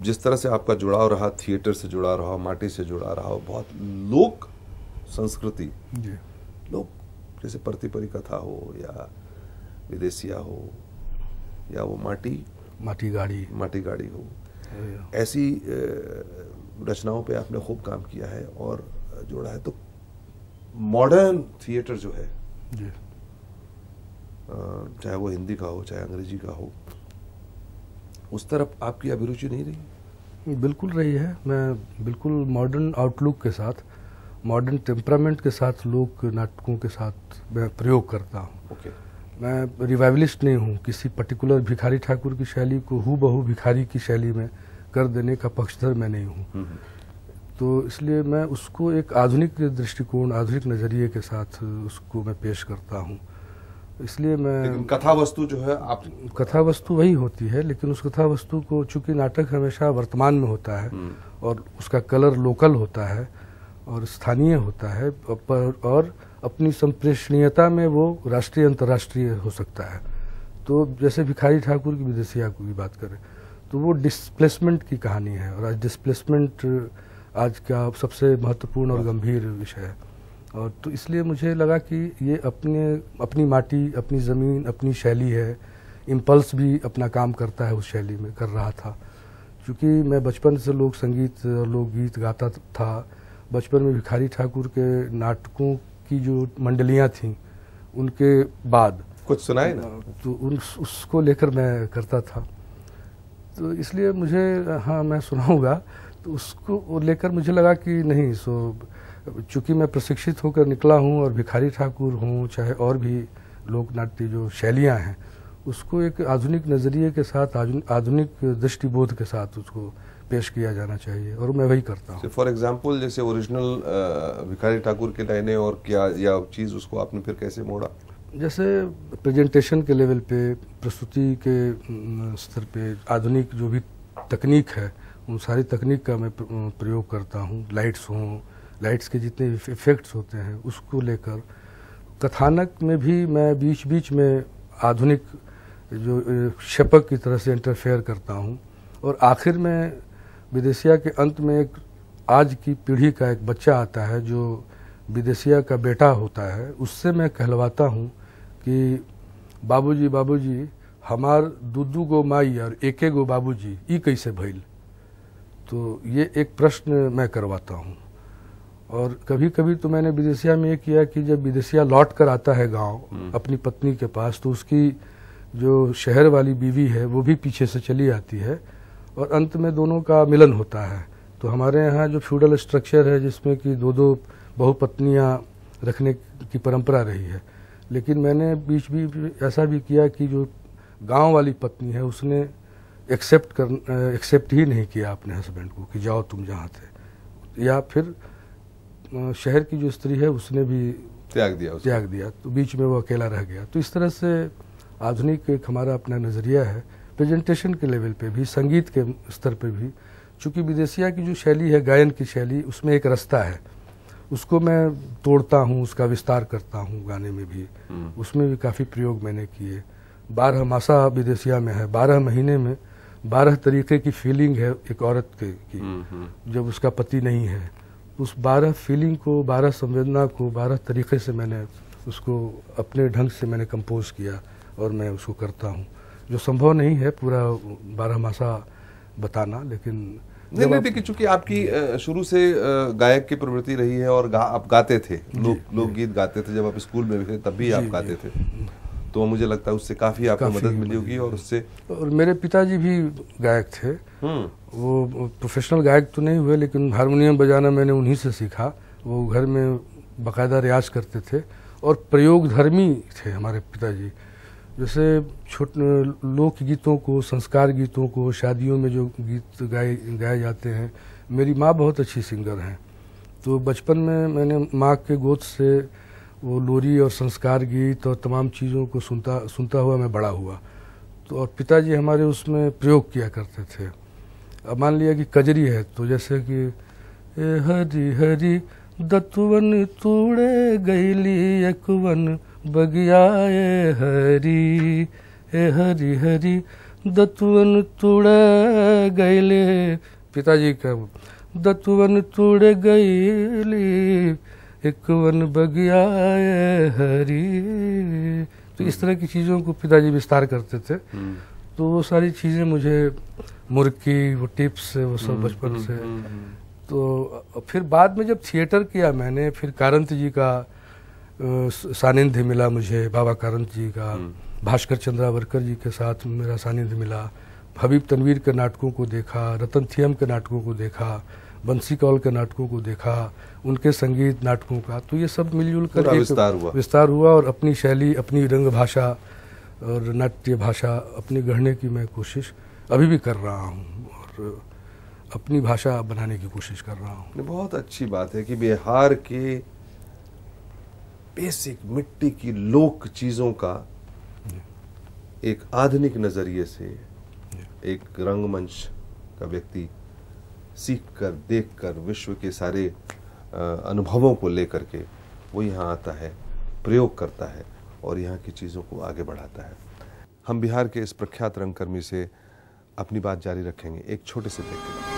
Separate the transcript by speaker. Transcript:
Speaker 1: जिस तरह से आपका जुड़ाव रहा, थिएटर से जुड़ा रहा, माटी से जुड़ा रहा, बहुत लोक संस्कृति, लोग जैसे परती परी कथा हो या विदेशिया हो या वो माटी गाड़ी हो, ऐसी रचनाओं पे आपने खूब काम किया है और जोड़ा है। तो मॉडर्न थिएटर जो है, चाहे वो हिंदी का हो चाहे अंग्रेजी का हो, उस तरफ आपकी अभिरुचि नहीं रही?
Speaker 2: बिल्कुल रही है। मैं बिल्कुल मॉडर्न आउटलुक के साथ, मॉडर्न टेम्परामेंट के साथ लोक नाटकों के साथ मैं प्रयोग करता हूँ। मैं रिवाइवलिस्ट नहीं हूँ। किसी पर्टिकुलर भिखारी ठाकुर की शैली को हूबहू भिखारी की शैली में कर देने का पक्षधर मैं नहीं हूँ। तो इसलिए मैं उसको एक आधुनिक दृष्टिकोण, आधुनिक नज़रिए के साथ उसको मैं पेश करता हूँ। इसलिए मैं,
Speaker 1: लेकिन कथा वस्तु जो है, आप
Speaker 2: कथा वस्तु वही होती है, लेकिन उस कथा वस्तु को, चूंकि नाटक हमेशा वर्तमान में होता है और उसका कलर लोकल होता है और स्थानीय होता है, और अपनी संप्रेषणीयता में वो राष्ट्रीय अंतर्राष्ट्रीय हो सकता है। तो जैसे भिखारी ठाकुर की विदेशिया की बात करें तो वो डिस्प्लेसमेंट की कहानी है, और आज डिस्प्लेसमेंट आज का सबसे महत्वपूर्ण और गंभीर विषय है। और तो इसलिए मुझे लगा कि ये अपनी माटी, अपनी ज़मीन, अपनी शैली है। इम्पल्स भी अपना काम करता है, उस शैली में कर रहा था। क्योंकि मैं बचपन से लोक संगीत और लोकगीत गाता था। बचपन में भिखारी ठाकुर के नाटकों की जो मंडलियाँ थीं, उनके बाद
Speaker 1: कुछ सुनाए ना,
Speaker 2: तो उसको लेकर मैं करता था। तो इसलिए मुझे, हाँ मैं सुनाऊंगा, तो उसको लेकर मुझे लगा कि नहीं, चूँकि मैं प्रशिक्षित होकर निकला हूँ और भिखारी ठाकुर हूँ, चाहे और भी लोक नाट्य जो शैलियाँ हैं, उसको एक आधुनिक नज़रिए के साथ, आधुनिक दृष्टिबोध के साथ उसको पेश किया जाना चाहिए, और मैं वही करता हूँ।
Speaker 1: फॉर एग्जाम्पल, जैसे ओरिजिनल भिखारी ठाकुर के लाइनें और क्या या चीज़, उसको आपने फिर कैसे मोड़ा?
Speaker 2: जैसे प्रेजेंटेशन के लेवल पे, प्रस्तुति के स्तर पे, आधुनिक जो भी तकनीक है, उन सारी तकनीक का मैं प्रयोग करता हूँ। लाइट्स के जितने इफेक्ट्स होते हैं उसको लेकर, कथानक में भी मैं बीच बीच में आधुनिक जो शपक की तरह से इंटरफेयर करता हूँ। और आखिर में विदेशिया के अंत में एक आज की पीढ़ी का एक बच्चा आता है जो विदेशिया का बेटा होता है, उससे मैं कहलवाता हूँ कि बाबूजी बाबूजी हमार दूदू गो माई और एके गो बाबूजी ई कैसे भइल। तो ये एक प्रश्न मैं करवाता हूँ। और कभी कभी तो मैंने विदेशिया में ये किया कि जब विदेशिया लौट कर आता है गांव अपनी पत्नी के पास, तो उसकी जो शहर वाली बीवी है वो भी पीछे से चली आती है और अंत में दोनों का मिलन होता है। तो हमारे यहाँ जो फ्यूडल स्ट्रक्चर है जिसमें कि दो दो बहुपत्नियाँ रखने की परंपरा रही है, लेकिन मैंने बीच भी ऐसा भी किया कि जो गांव वाली पत्नी है उसने एक्सेप्ट ही नहीं किया अपने हस्बैंड को कि जाओ तुम जहाँ थे, या फिर शहर की जो स्त्री है उसने भी त्याग दिया, तो बीच में वो अकेला रह गया। तो इस तरह से आधुनिक एक हमारा अपना नज़रिया है प्रेजेंटेशन के लेवल पे भी, संगीत के स्तर पे भी। चूँकि विदेशिया की जो शैली है, गायन की शैली, उसमें एक रास्ता है, उसको मैं तोड़ता हूँ, उसका विस्तार करता हूँ गाने में भी। उसमें भी काफ़ी प्रयोग मैंने किए। 12 मासा विदेशिया में है, 12 महीने में 12 तरीके की फीलिंग है एक औरत की जब उसका पति नहीं है। उस 12 फीलिंग को, 12 संवेदना को 12 तरीके से मैंने उसको अपने ढंग से मैंने कंपोज किया और मैं उसको करता हूँ, जो संभव नहीं है पूरा 12 मासा बताना। लेकिन
Speaker 1: नहीं, देखिए चूंकि आपकी शुरू से गायक की प्रवृत्ति रही है और आप गाते थे, लोकगीत गाते थे, जब आप स्कूल में भी थे तब भी आप गाते थे, तो मुझे लगता है उससे काफ़ी आपको मदद मिली होगी। और उससे,
Speaker 2: और मेरे पिताजी भी गायक थे। वो प्रोफेशनल गायक तो नहीं हुए, लेकिन हारमोनियम बजाना मैंने उन्हीं से सीखा। वो घर में बाकायदा रियाज करते थे और प्रयोगधर्मी थे हमारे पिताजी। जैसे लोकगीतों को, संस्कार गीतों को, शादियों में जो गीत गाए जाते हैं, मेरी माँ बहुत अच्छी सिंगर हैं, तो बचपन में मैंने माँ के गोद से वो लोरी और संस्कार गीत और तमाम चीज़ों को सुनता हुआ मैं बड़ा हुआ। तो और पिताजी हमारे उसमें प्रयोग किया करते थे। अब मान लिया कि कजरी है, तो जैसे कि ए हरी हरी दतुवन तूड़े गईली एकवन बगिया ए हरी हरी दतुवन तुड़ गईले, पिताजी का, दतुवन तुड़ गईली एक वन बगिया हरी। तो इस तरह की चीज़ों को पिताजी विस्तार करते थे। तो वो सारी चीज़ें मुझे, मुर्की, वो टिप्स, वो सब बचपन से। तो फिर बाद में जब थिएटर किया मैंने, फिर कारंत जी का सानिध्य मिला मुझे, बाबा कारंत जी का, भास्कर चंद्रावरकर जी के साथ मेरा सानिध्य मिला, हबीब तनवीर के नाटकों को देखा, रतन थियम के नाटकों को देखा, बंसी कौल के नाटकों को देखा, उनके संगीत नाटकों का। तो ये सब मिलजुल कर एक विस्तार हुआ और अपनी शैली, अपनी रंग भाषा और नाट्य भाषा अपनी गढ़ने की मैं कोशिश अभी भी कर रहा हूँ और अपनी भाषा बनाने की कोशिश कर रहा हूँ।
Speaker 1: बहुत अच्छी बात है कि बिहार के बेसिक मिट्टी की लोक चीज़ों का एक आधुनिक नज़रिए से एक रंगमंच का व्यक्ति सीख कर, देख कर, विश्व के सारे अनुभवों को लेकर के वो यहाँ आता है, प्रयोग करता है और यहाँ की चीज़ों को आगे बढ़ाता है। हम बिहार के इस प्रख्यात रंगकर्मी से अपनी बात जारी रखेंगे एक छोटे से ब्रेक के बाद।